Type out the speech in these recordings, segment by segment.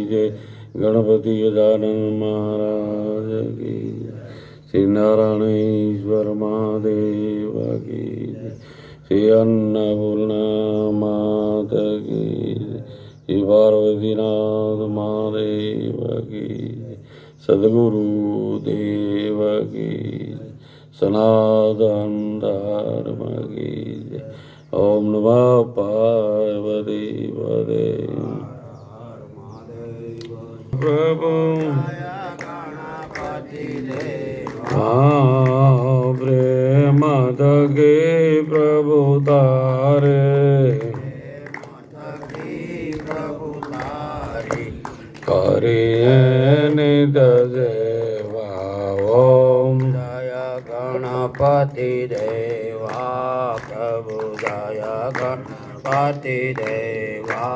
जय गणपति गजानन महाराज की जय। श्री नारायणेश्वर महादेव की जय। श्री अन्नपूर्णा माता की जय। श्री पार्वतीनाथ महादेव की जय। सद्गुरु देव की जय। सनातन धर्म की जय। ओम नमः पार्वती पदे। प्रभु प्रेम दगे प्रभु तारे करिए नित सेवा। ओम जय गणपति देवा प्रभु जय गणपति देवा।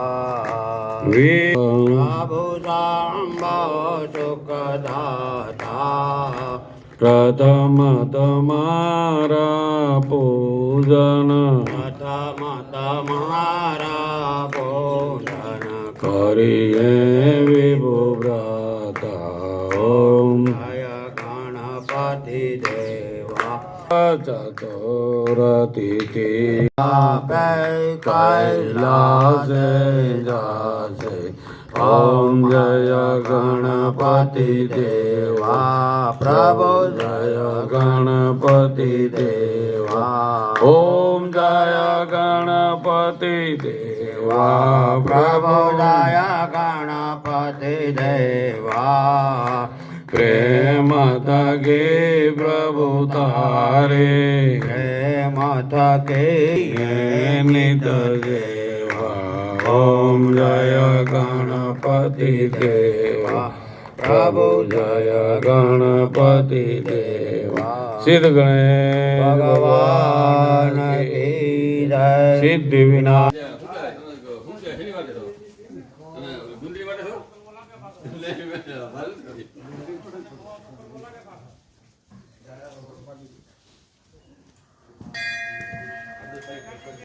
प्रभु सांबो सुखदाता प्रथम तुम्हारा पूजन प्रथम तुम्हारा पूजन करिए विभु व्रता। ओम जय गणपति देवा। चतुरतिथि कैलास जासे। ओम जय गणपति देवा प्रभु जय गणपति देवा। ओम जय गणपति देवा प्रभु जय गणपति देवा। प्रेम तगे प्रभु तारे प्रेम थके नित देवा। ओम जय गणपति देवा प्रभु जय गणपति देवा। सिद्ध गणेश भगवान की जय। सिद्धि विनायक